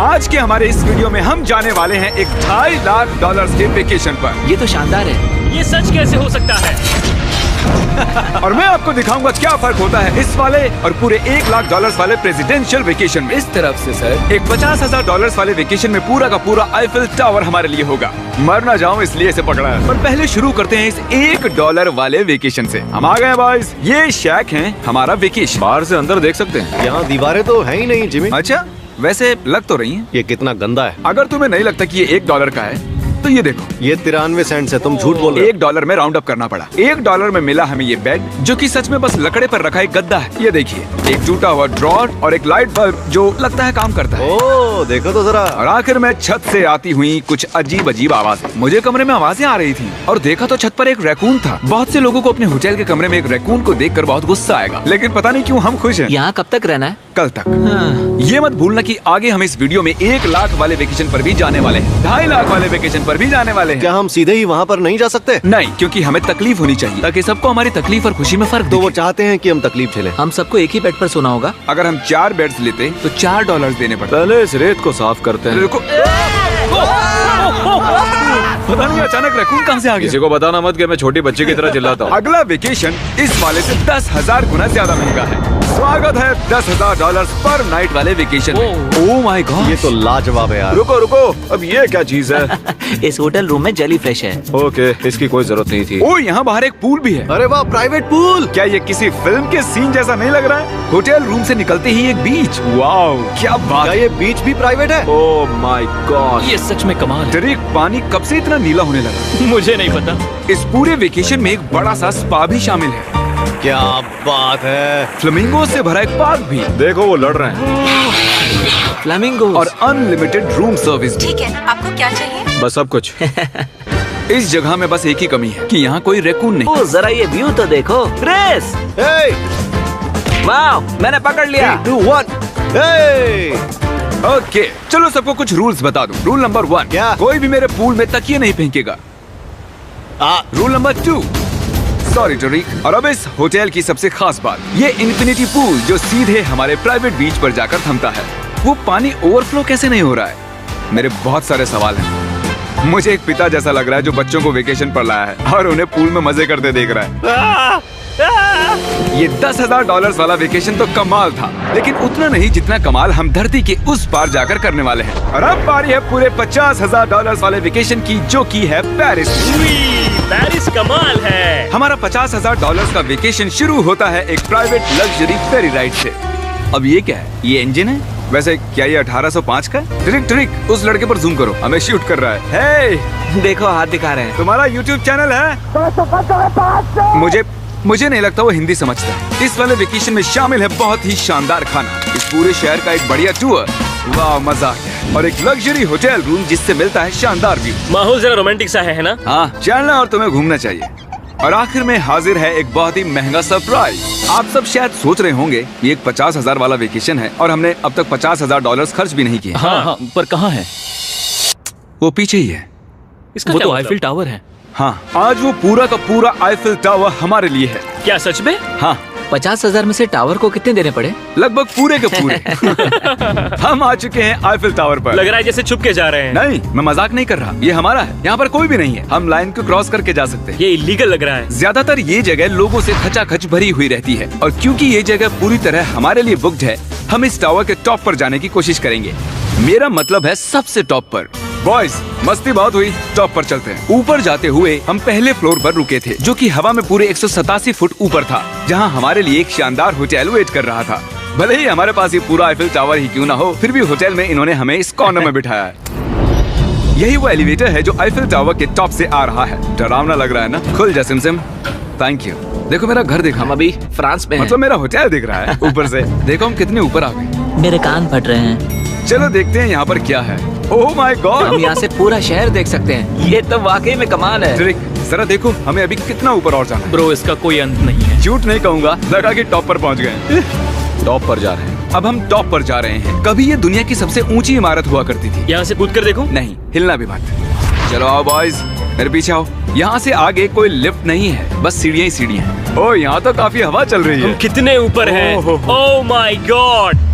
आज के हमारे इस वीडियो में हम जाने वाले हैं एक $2.5 लाख के वेकेशन पर। ये तो शानदार है। ये सच कैसे हो सकता है? और मैं आपको दिखाऊंगा क्या फर्क होता है इस वाले और पूरे $1 लाख वाले प्रेसिडेंशियल वेकेशन में। इस तरफ से सर एक $50,000 वाले वेकेशन में पूरा का पूरा आईफिल टावर हमारे लिए होगा। मर ना जाऊं इसलिए इसे पकड़ा है। पर पहले शुरू करते हैं इस $1 वाले वेकेशन से। हम आ गए हैं बॉयज। ये शैक है हमारा वेकेशन। बाहर से अंदर देख सकते हैं। यहाँ दीवारें तो है ही नहीं जिमी। अच्छा, वैसे लग तो रही हैं। ये कितना गंदा है। अगर तुम्हें नहीं लगता कि ये $1 का है तो ये देखो, ये 93 सेंट्स है। तुम झूठ बोल रहे हो। $1 में राउंड अप करना पड़ा। $1 में मिला हमें ये बेड, जो कि सच में बस लकड़े पर रखा एक गद्दा है। ये देखिए, एक टूटा हुआ ड्रॉर और एक लाइट बल्ब जो लगता है काम करता है। ओह, देखो तो जरा। और आखिर में छत से आती हुई कुछ अजीब अजीब आवाजें। मुझे कमरे में आवाजें आ रही थी और देखा तो छत पर एक रैकून था। बहुत से लोगों को अपने होटल के कमरे में एक रैकून को देखकर बहुत गुस्सा आएगा, लेकिन पता नहीं क्यों हम खुश हैं। यहाँ कब तक रहना है? कल तक। ये मत भूलना कि आगे हम इस वीडियो में $1 लाख वाले वेकेशन पर भी जाने वाले हैं, $2.5 लाख वाले वेकेशन पर भी जाने वाले हैं। क्या हम सीधे ही वहाँ पर नहीं जा सकते? नहीं, क्योंकि हमें तकलीफ होनी चाहिए ताकि सबको हमारी तकलीफ और खुशी में फर्क तो वो दिखे। चाहते हैं कि हम तकलीफ झेलें। हम सबको एक ही बेड पर सोना होगा। अगर हम 4 बेड्स लेते तो $4 देने पड़ते। पहले इस रेत को साफ करते हैं। रुको। पता नहीं अचानक रैकून कहाँ से आ किसी गया। को बताना मत कि मैं छोटी बच्ची की तरह चिल्लाता हूँ। अगला वेकेशन इस वाले से 10,000 गुना ज्यादा महंगा है। स्वागत है $10,000 पर नाइट वाले वेकेशन में। ओह माय गॉड, ये तो लाजवाब है यार। रुको रुको, अब ये क्या चीज है? इस होटल रूम में जेली फ्रेश है। ओके, इसकी कोई जरूरत नहीं थी। ओह, यहाँ बाहर एक पूल भी है। अरे वाह, प्राइवेट पूल। क्या ये किसी फिल्म के सीन जैसा नहीं लग रहा है? होटल रूम से निकलते ही एक बीच। वाओ, क्या बात क्या है। ये बीच भी प्राइवेट है? ओह माय गॉड। ये सच में कमाल है। डरेक, पानी कब से इतना नीला होने लगा? मुझे नहीं पता। इस पूरे वेकेशन में एक बड़ा सा स्पा भी शामिल है। क्या बात है। फ्लेमिंगो से भरा एक पार्क भी, देखो वो लड़ रहे हैं। फ्लेमिंगो और अनलिमिटेड रूम सर्विस भी। ठीक है, आपको क्या चाहिए? बस सब कुछ। इस जगह में बस एक ही कमी है कि यहाँ कोई रैकून नहीं। ओ, जरा ये व्यू तो देखो। रेस, Hey, वाओ, मैंने पकड़ लिया। 3, 2, 1. Hey! ओके, चलो सबको कुछ रूल्स बता दूं। रूल नंबर 1, क्या? कोई भी मेरे पूल में तकिए नहीं फेंकेगा। रूल नंबर 2, सॉरी टरीक। और अब इस होटल की सबसे खास बात, ये इन्फिनिटी पूल जो सीधे हमारे प्राइवेट बीच पर जाकर थमता है। वो पानी ओवरफ्लो कैसे नहीं हो रहा है? मेरे बहुत सारे सवाल हैं। मुझे एक पिता जैसा लग रहा है जो बच्चों को वेकेशन पर लाया है और उन्हें पूल में मजे करते देख रहा है। ये $10,000 वाला वेकेशन तो कमाल था, लेकिन उतना नहीं जितना कमाल हम धरती के उस पार जाकर करने वाले हैं। और अब बारी है पूरे $50,000 वाले वेकेशन की, जो की है पेरिस। पेरिस कमाल है। हमारा $50,000 का वेकेशन शुरू होता है एक प्राइवेट लग्जरी फेरी राइड से। अब ये क्या है? ये इंजन है? वैसे क्या ये 1805 का है? ट्रिक ट्रिक, उस लड़के पर जूम करो, हमें शूट कर रहा है। हे, देखो हाथ दिखा रहे हैं। तुम्हारा YouTube चैनल है? मुझे नहीं लगता वो हिंदी समझता है। इस वाले वेकेशन में शामिल है बहुत ही शानदार खाना, इस पूरे शहर का एक बढ़िया टूर, वाह मजा आ गया, और एक लग्जरी होटल रूम जिससे मिलता है शानदार व्यू। माहौल जरा रोमांटिक सा है ना? हाँ, चलना और तुम्हें घूमना चाहिए। और आखिर में हाजिर है एक बहुत ही महंगा सरप्राइज। आप सब शायद सोच रहे होंगे ये एक 50,000 वाला वेकेशन है और हमने अब तक $50,000 खर्च भी नहीं किए। हाँ, पर कहाँ है? वो पीछे ही है। इसका वो क्या तो मतलब? आईफिल टावर है। हाँ, आज वो पूरा का पूरा आईफिल टावर हमारे लिए है। क्या सच में? हाँ, 50,000 में से टावर को कितने देने पड़े? लगभग पूरे के पूरे। हम आ चुके हैं आईफिल टावर पर। लग रहा है जैसे छुप के जा रहे हैं। नहीं, मैं मजाक नहीं कर रहा, ये हमारा है। यहाँ पर कोई भी नहीं है, हम लाइन को क्रॉस करके जा सकते हैं। ये इलीगल लग रहा है। ज्यादातर ये जगह लोगों से खचाखच भरी हुई रहती है, और क्योंकि ये जगह पूरी तरह हमारे लिए बुक्ड है, हम इस टावर के टॉप पर जाने की कोशिश करेंगे। मेरा मतलब है सबसे टॉप पर। बॉयज, मस्ती बहुत हुई, टॉप पर चलते हैं। ऊपर जाते हुए हम पहले फ्लोर पर रुके थे, जो कि हवा में पूरे 187 फुट ऊपर था, जहां हमारे लिए एक शानदार होटल वेट कर रहा था। भले ही हमारे पास ये पूरा आईफिल टावर ही क्यों ना हो, फिर भी होटल में इन्होंने हमें इस कॉर्नर में बिठाया है। यही वो एलिवेटर है जो आईफिल टावर के टॉप से आ रहा है। डरावना लग रहा है ना? खुल जा सिमसिम। Thank you. देखो मेरा घर देखो। हम अभी फ्रांस में हैं। मतलब मेरा होटल दिख रहा है ऊपर से। देखो हम कितने ऊपर आ गए। मेरे कान फट रहे हैं। चलो देखते हैं यहाँ पर क्या है। ओह माय हम गॉड, यहाँ से पूरा शहर देख सकते हैं। ये तो वाकई में कमाल है। ट्रिक, जरा देखो हमें अभी कितना ऊपर और जाना है। ब्रो, इसका कोई अंत नहीं है। झूठ नहीं कहूँगा, लगा कि टॉप पर पहुँच गए। टॉप पर जा रहे हैं। अब हम टॉप पर जा रहे हैं। कभी ये दुनिया की सबसे ऊंची इमारत हुआ करती थी। यहाँ से कूद कर देखो। नहीं, हिलना भी मत। चलो आओ बॉयज, मेरे पीछे आओ। यहाँ से आगे कोई लिफ्ट नहीं है, बस सीढ़ियाँ ही सीढ़ियाँ। ओह, यहाँ तो काफी हवा चल रही हम है। कितने ऊपर हैं। Oh. Oh my god.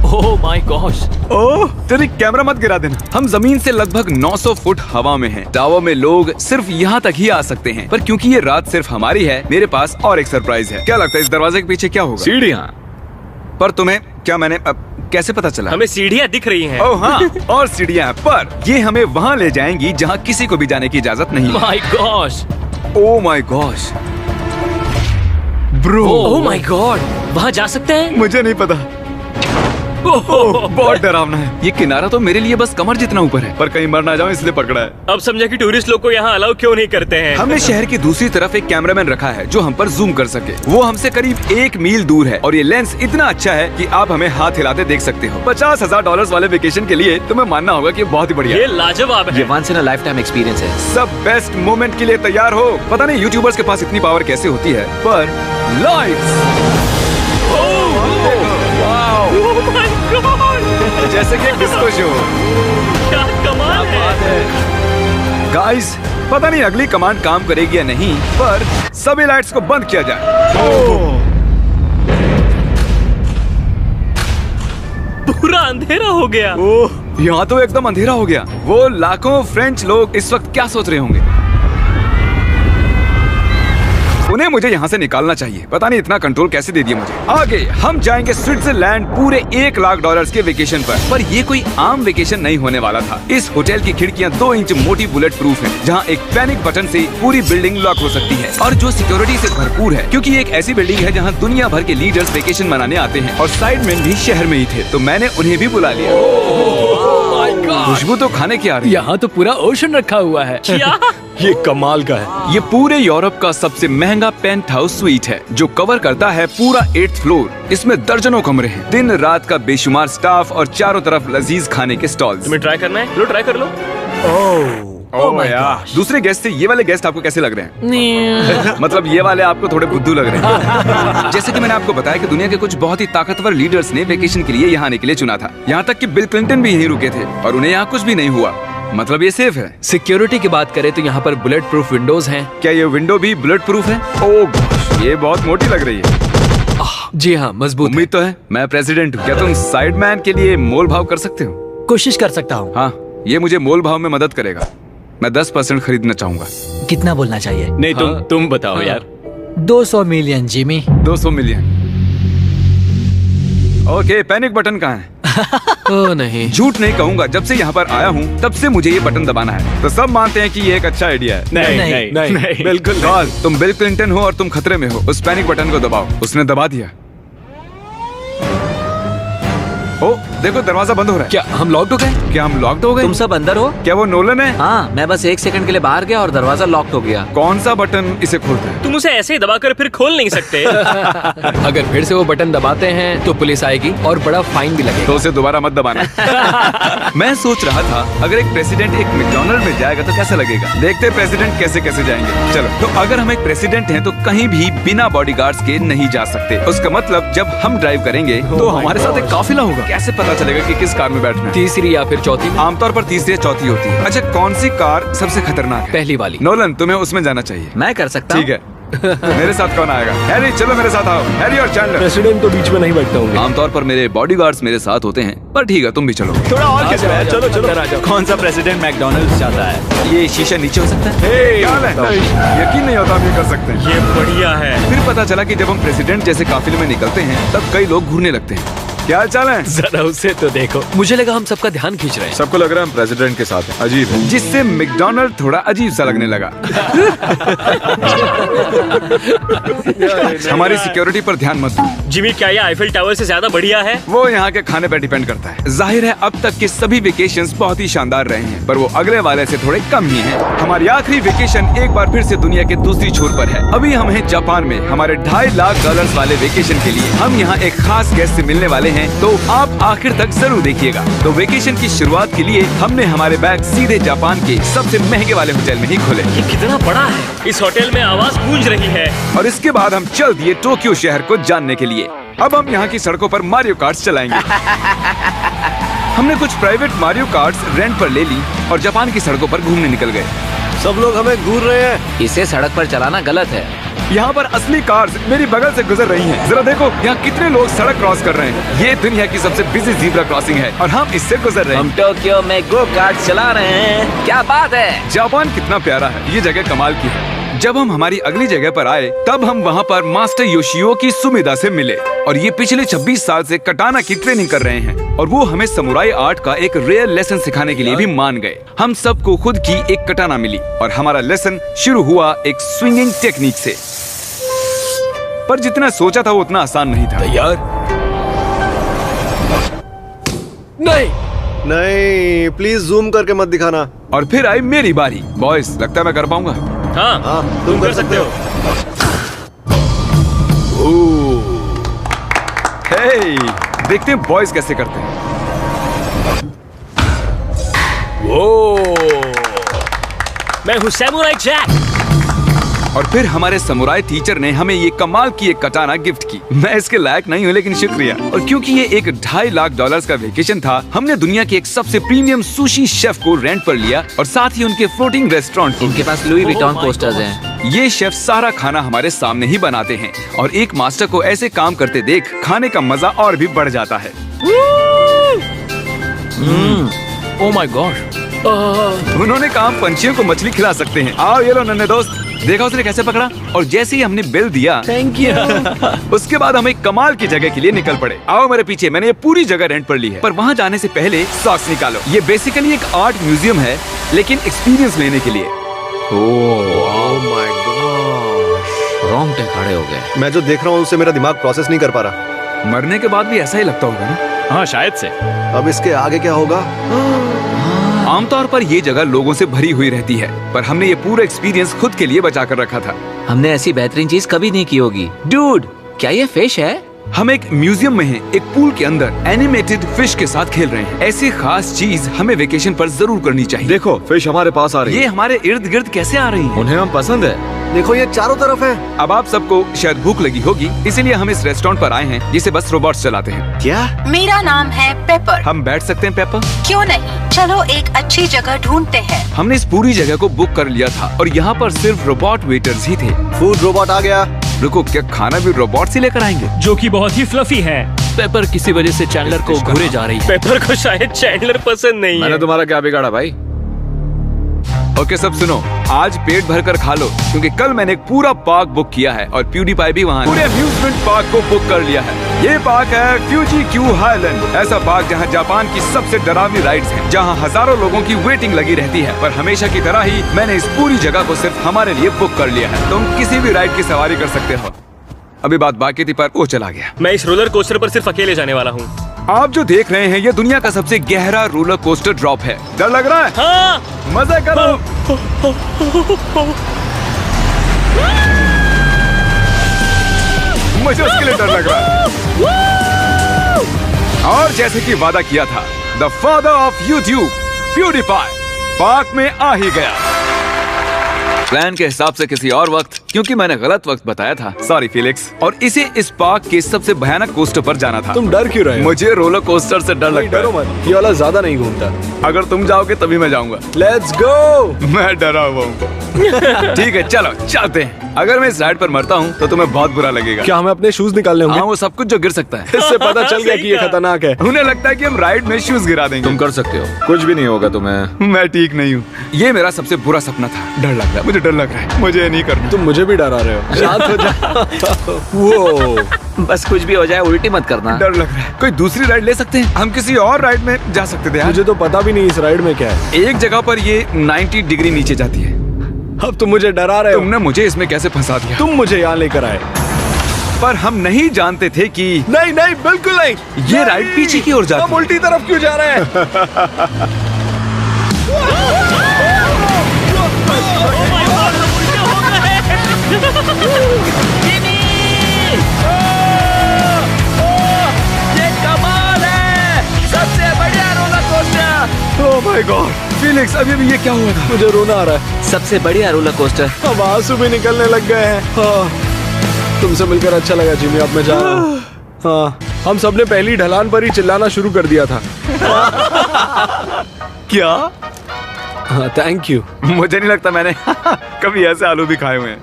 Oh my gosh. Oh तेरी कैमरा मत गिरा देना। हम जमीन से लगभग 900 फुट हवा में हैं। टावर में लोग सिर्फ यहाँ तक ही आ सकते हैं, पर क्योंकि ये रात सिर्फ हमारी है, मेरे पास और एक सरप्राइज है। क्या लगता है इस दरवाजे के पीछे क्या होगा? सीढ़ियाँ। पर तुम्हें क्या मैंने कैसे पता चला? हमें सीढ़ियाँ दिख रही हैं। ओह हाँ, और सीढ़ियाँ, पर ये हमें वहाँ ले जाएंगी जहाँ किसी को भी जाने की इजाजत नहीं है। My gosh. Oh my gosh bro. Oh my God, वहाँ जा सकते हैं? मुझे नहीं पता। ओह, बहुत डरावना है। ये किनारा तो मेरे लिए बस कमर जितना ऊपर है, पर कहीं मर ना जाऊं इसलिए पकड़ा है। अब समझा कि टूरिस्ट लोग को यहाँ अलाउ क्यों नहीं करते हैं। हमने शहर की दूसरी तरफ एक कैमरामैन रखा है जो हम पर जूम कर सके। वो हमसे करीब 1 मील दूर है और ये लेंस इतना अच्छा है कि आप हमें हाथ हिलाते देख सकते हो। $50,000 वाले वेकेशन के लिए तुम्हें मानना होगा कि बहुत ही बढ़िया ये है। लाजवाब ये है। Once in a lifetime experience है। सब बेस्ट मोमेंट के लिए तैयार हो। पता नहीं यूट्यूबर्स के पास इतनी पावर कैसे होती है, पर लाइट्स Oh my God! जैसे कि डिस्को शो। क्या कमाल है। गाइस, पता नहीं अगली कमांड काम करेगी या नहीं, पर सभी लाइट्स को बंद किया जाए। पूरा अंधेरा हो गया। ओह, यहाँ तो एकदम अंधेरा हो गया। वो लाखों फ्रेंच लोग इस वक्त क्या सोच रहे होंगे? उन्हें मुझे यहाँ से निकालना चाहिए। पता नहीं इतना कंट्रोल कैसे दे दिया मुझे। आगे हम जाएंगे स्विट्जरलैंड पूरे $1,00,000 के वेकेशन पर ये कोई आम वेकेशन नहीं होने वाला था। इस होटल की खिड़कियाँ 2 इंच मोटी बुलेट प्रूफ है, जहाँ एक पैनिक बटन से पूरी बिल्डिंग लॉक हो सकती है, और जो सिक्योरिटी से भरपूर है, क्योंकि ये एक ऐसी बिल्डिंग है जहाँ दुनिया भर के लीडर्स वेकेशन मनाने आते हैं। और साइडमैन भी शहर में ही थे, तो मैंने उन्हें भी बुला लिया। खुशबू तो खाने की आ रही है। यहाँ तो पूरा ओशन रखा हुआ है। क्या? ये कमाल का है। ये पूरे यूरोप का सबसे महंगा पेंट हाउस स्वीट है, जो कवर करता है पूरा 8th फ्लोर। इसमें दर्जनों कमरे हैं, दिन रात का बेशुमार स्टाफ और चारों तरफ लजीज खाने के स्टॉल्स। तुम्हें ट्राई करना है? लो ट्राई कर लो। ओह यार, दूसरे गेस्ट से ये वाले गेस्ट आपको कैसे लग रहे हैं? मतलब ये वाले आपको थोड़े बुद्धू लग रहे हैं। जैसे कि मैंने आपको बताया कि दुनिया के कुछ बहुत ही ताकतवर लीडर्स ने वेकेशन के लिए यहाँ आने के लिए चुना था। यहाँ तक कि बिल क्लिंटन भी यहीं रुके थे और उन्हें यहाँ कुछ भी नहीं हुआ। मतलब ये सेफ है। सिक्योरिटी की बात करें तो यहाँ पर बुलेट प्रूफ विंडोज हैं। क्या ये विंडो भी बुलेट प्रूफ है? ओह gosh, ये बहुत मोटी लग रही है। जी हाँ, मजबूत है। उम्मीद तो है। मैं प्रेसिडेंट हूँ, क्या तुम साइडमैन के लिए मोल भाव कर सकते हो? कोशिश कर सकता हूँ। हाँ, ये मुझे मोल भाव में मदद करेगा। मैं 10% खरीदना चाहूंगा। कितना बोलना चाहिए? नहीं, तुम बताओ यार। 200 million Jimmy. 200 million. Okay, panic button कहाँ है? ओह नहीं। झूठ नहीं कहूंगा, जब से यहाँ पर आया हूँ तब से मुझे ये बटन दबाना है। तो सब मानते हैं कि ये एक अच्छा आइडिया है। नहीं। बिल्कुल गॉल, तुम बिल क्लिंटन हो और तुम खतरे में हो। उस पैनिक बटन को दबाओ। उसने दबा दिया। ओ देखो, दरवाजा बंद हो रहा है। क्या हम लॉक्ड हो गए? क्या हम लॉक्ड हो गए? तुम सब अंदर हो? क्या वो नोलन है? हाँ, मैं बस 1 सेकंड के लिए बाहर गया और दरवाजा लॉक्ड हो गया। कौन सा बटन इसे खोलता है? तुम उसे ऐसे ही दबाकर फिर खोल नहीं सकते। अगर फिर से वो बटन दबाते हैं तो पुलिस आएगी और बड़ा फाइन भी लगेगा। तो उसे दोबारा मत दबाना। मैं सोच रहा था अगर एक प्रेसिडेंट एक मैकडॉनल्ड में जाएगा तो कैसा लगेगा। देखते प्रेसिडेंट कैसे कैसे जाएंगे। चलो, तो अगर हम एक प्रेसिडेंट हैं तो कहीं भी बिना बॉडीगार्ड्स के नहीं जा सकते। उसका मतलब जब हम ड्राइव करेंगे तो हमारे साथ एक काफिला होगा। कैसे पता चलेगा कि किस कार में बैठना है? तीसरी या फिर चौथी में? आमतौर पर तीसरी या चौथी होती है। अच्छा, कौन सी कार सबसे खतरनाक है? पहली वाली। नोलन, तुम्हें उसमें जाना चाहिए। मैं कर सकता हूँ। ठीक है। मेरे साथ कौन आएगा? हैरी, चलो मेरे साथ आओ। हैरी और चैंडलर। प्रेसिडेंट तो बीच में नहीं बैठता होंगे। आमतौर पर मेरे बॉडीगार्ड्स मेरे साथ होते हैं, पर ठीक है, तुम भी चलो। थोड़ा और खींचो यार, चलो चलो। अंदर आ जाओ। कौन सा प्रेसिडेंट मैकडॉनल्ड्स चाहता है? ये शीशा नीचे हो सकता है? क्या हाल है? यकीन नहीं होता हम ये कर सकते हैं। ये बढ़िया है। फिर पता चला कि जब हम प्रेसिडेंट जैसे काफिले में निकलते हैं तब कई लोग घूरने लगते हैं। क्या हाल चाल है? जरा उसे तो देखो। मुझे लगा हम सबका ध्यान खींच रहे हैं। सबको लग रहा है हम प्रेसिडेंट के साथ हैं। अजीब है। जिससे मैकडॉनल्ड थोड़ा अजीब सा लगने लगा। हमारी सिक्योरिटी पर ध्यान मत दो। जिमी, क्या ये आईफिल टावर से ज्यादा बढ़िया है? वो यहाँ के खाने पर डिपेंड करता है। जाहिर है अब तक के सभी वेकेशंस बहुत ही शानदार रहे हैं, पर वो अगले वाले से थोड़े कम ही हैं। हमारी आखिरी वेकेशन एक बार फिर से दुनिया के दूसरी छोर पर है। अभी हम हैं जापान में, हमारे $2.5 लाख वाले वेकेशन के लिए। हम यहाँ एक खास गेस्ट से मिलने वाले हैं, तो आप आखिर तक जरूर देखिएगा। तो वेकेशन की शुरुआत के लिए हमने हमारे बैग सीधे जापान के सबसे महंगे वाले होटल में ही खोले। ये कितना बड़ा है। इस होटल में आवाज गूंज रही है। और इसके बाद हम चल दिए टोक्यो शहर को जानने के लिए। अब हम यहाँ की सड़कों पर मारियो कार्ट्स चलाएंगे। हमने कुछ प्राइवेट मारियो कार्ट्स रेंट पर ले ली और जापान की सड़कों पर घूमने निकल गए। सब लोग हमें घूर रहे हैं। इसे सड़क पर चलाना गलत है। यहाँ पर असली कार्स मेरी बगल से गुजर रही हैं। जरा देखो यहाँ कितने लोग सड़क क्रॉस कर रहे हैं। ये दुनिया की सबसे बिजी ज़ीब्रा क्रॉसिंग है और हम इससे गुजर रहे हम हैं। टोक्यो में गो कार्ट चला रहे हैं। क्या बात है। जापान कितना प्यारा है, ये जगह कमाल की है। जब हम हमारी अगली जगह पर आए तब हम वहाँ पर मास्टर योशियो की सुमिदा से मिले और ये पिछले 26 साल से कटाना की ट्रेनिंग कर रहे हैं और वो हमें समुराई आर्ट का एक रेयर लेसन सिखाने के लिए भी मान गए। हम सबको खुद की एक कटाना मिली और हमारा लेसन शुरू हुआ एक स्विंगिंग टेक्निक से। पर जितना सोचा था वो उतना आसान नहीं था। यार नहीं, नहीं, प्लीज जूम करके मत दिखाना। और फिर आई मेरी बारी। बॉयज, लगता है मैं कर पाऊंगा। हाँ, हाँ, तुम कर सकते हो। हे, देखते हैं बॉयज कैसे करते हैं। मैं हूँ सैमुराई जैक। और फिर हमारे समुराई टीचर ने हमें ये कमाल की एक कटाना गिफ्ट की। मैं इसके लायक नहीं हूँ लेकिन शुक्रिया। और क्योंकि ये एक $2.5 लाख का वेकेशन था, हमने दुनिया के एक सबसे प्रीमियम सुशी शेफ को रेंट पर लिया और साथ ही उनके फ्लोटिंग रेस्टोरेंट को। इनके पास लुई विटॉन कोस्टर्स हैं। ये शेफ सारा खाना हमारे सामने ही बनाते हैं और एक मास्टर को ऐसे काम करते देख खाने का मजा और भी बढ़ जाता है। Oh my God. उन्होंने काम पंछियों को मछली खिला सकते हैं। आओ ये लो नन्हे दोस्त, देखा उसने कैसे पकड़ा। और जैसे ही हमने बिल दिया, थैंक यू। उसके बाद हम एक कमाल की जगह के लिए निकल पड़े। आओ मेरे पीछे, मैंने ये पूरी जगह रेंट पर ली है। पर वहाँ जाने से पहले सॉक्स निकालो। ये बेसिकली एक आर्ट म्यूजियम है लेकिन एक्सपीरियंस लेने के लिए। ओह माय गॉड, रोंगटे खड़े हो गए। मैं जो देख रहा हूँ उससे मेरा दिमाग प्रोसेस नहीं कर पा रहा। मरने के बाद भी ऐसा ही लगता होगा ना। हाँ शायद से। अब इसके आगे क्या होगा? आमतौर पर ये जगह लोगों से भरी हुई रहती है, पर हमने ये पूरा एक्सपीरियंस खुद के लिए बचा कर रखा था। हमने ऐसी बेहतरीन चीज कभी नहीं की होगी। डूड, क्या ये फिश है? हम एक म्यूजियम में हैं, एक पूल के अंदर एनिमेटेड फिश के साथ खेल रहे हैं। ऐसी खास चीज हमें वेकेशन पर जरूर करनी चाहिए। देखो, फिश हमारे पास आ रही ये है। हमारे इर्द गिर्द कैसे आ रही हैं? उन्हें हम पसंद है। देखो, ये चारों तरफ है। अब आप सबको शायद भूख लगी होगी, इसीलिए हम इस रेस्टोरेंट पर आए हैं जिसे बस रोबोट्स चलाते हैं। क्या? मेरा नाम है पेपर। हम बैठ सकते हैं पेपर? क्यों नहीं, चलो एक अच्छी जगह ढूंढते हैं। हमने इस पूरी जगह को बुक कर लिया था और यहाँ पर सिर्फ रोबोट वेटर्स ही थे। फूड रोबोट आ गया। रुको, क्या खाना भी रोबोट से लेकर आएंगे? जो कि बहुत ही फ्लफी है। पेपर किसी वजह से चैंडलर को घूरे जा रही है। पेपर को शायद चैंडलर पसंद नहीं है। तुम्हारा क्या बिगाड़ा भाई? ओके, सब सुनो, आज पेट भर कर खा लो क्योंकि कल मैंने एक पूरा पार्क बुक किया है और प्यूडीपाई भी वहाँ है। पूरे अम्यूजमेंट पार्क को बुक कर लिया है। ये पार्क है फ्यूजी क्यू हाईलैंड, ऐसा पार्क जहाँ जापान की सबसे डरावनी राइड्स हैं, जहाँ हजारों लोगों की वेटिंग लगी रहती है। पर हमेशा की तरह ही मैंने इस पूरी जगह को सिर्फ हमारे लिए बुक कर लिया है। तुम किसी भी राइड की सवारी कर सकते हो। अभी बात बाकी थी पर वो चला गया। मैं इस रोलर कोस्टर पर सिर्फ अकेले जाने वाला हूँ। आप जो देख रहे हैं ये दुनिया का सबसे गहरा रोलर कोस्टर ड्रॉप है। डर लग रहा है? हाँ, मजे करो। मुझे उसके लिए डर लग रहा है। और जैसे कि वादा किया था, the father of YouTube PewDiePie park में आ ही गया। प्लान के हिसाब से किसी और वक्त, क्योंकि मैंने गलत वक्त बताया था। Sorry Felix. और इसे इस पार्क के सबसे भयानक कोस्टर पर जाना था। तुम डर क्यों रहे हो? मुझे रोलर कोस्टर से डर लगता डरो है। मत, ये वाला ज्यादा नहीं घूमता। अगर तुम जाओगे तभी मैं जाऊंगा। Let's go. मैं डरा हुआ हूँ। ठीक है, चलो चलते हैं। अगर मैं इस राइड पर मरता हूँ तो तुम्हें बहुत बुरा लगेगा। क्या हमें अपने शूज निकालने हाँ, होंगे? वो सब कुछ जो गिर सकता है। इससे पता चल गया कि ये खतरनाक है। उन्हें लगता है कि हम राइड में शूज गिरा देंगे। तुम कर सकते हो, कुछ भी नहीं होगा तुम्हें। मैं ठीक नहीं हूँ। ये मेरा सबसे बुरा सपना था। डर लग रहा है, मुझे डर लग रहा है। मुझे ये नहीं करना। तुम मुझे भी डरा रहे हो। शांत हो जा। वो बस कुछ भी हो जाए उल्टी मत करना। डर लग रहा है। कोई दूसरी राइड ले सकते हैं? हम किसी और राइड में जा सकते थे यार। मुझे तो पता भी नहीं इस राइड में क्या है। एक जगह पर ये 90 डिग्री नीचे जाती है। अब तुम मुझे डरा रहे हो। तुमने मुझे इसमें कैसे फंसा दिया? तुम मुझे यहाँ लेकर आए। पर हम नहीं जानते थे कि नहीं नहीं, बिल्कुल नहीं। ये राइड पीछे की ओर जाती हम है। उल्टी तरफ क्यों जा रहे हैं? ओह माय गॉड, फिलिक्स, अभी ये क्या हुआ था? मुझे रोना आ रहा है। सबसे बढ़िया रोलर कोस्टर। अब आंसू भी निकलने लग गए हैं। हाँ, तुमसे मिलकर अच्छा लगा जिमी। अब मैं जा रहा हूँ। हाँ, हम सबने पहली ढलान पर ही चिल्लाना शुरू कर दिया था। क्या? हाँ, थैंक यू। मुझे नहीं लगता मैंने कभी ऐसे आलू भी खाए हुए हैं।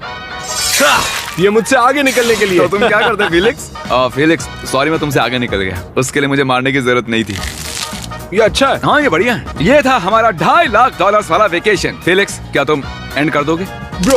ये मुझसे आगे निकलने के लिए। तो तुम क्या करते फिलिक्स? फिलिक्स सॉरी, मैं तुमसे आगे निकल गया। उसके लिए मुझे मारने की जरूरत नहीं थी। ये अच्छा है। हाँ ये बढ़िया है। ये था हमारा $2.5 लाख वाला वेकेशन। फिलिक्स क्या तुम एंड कर दोगे? ब्रो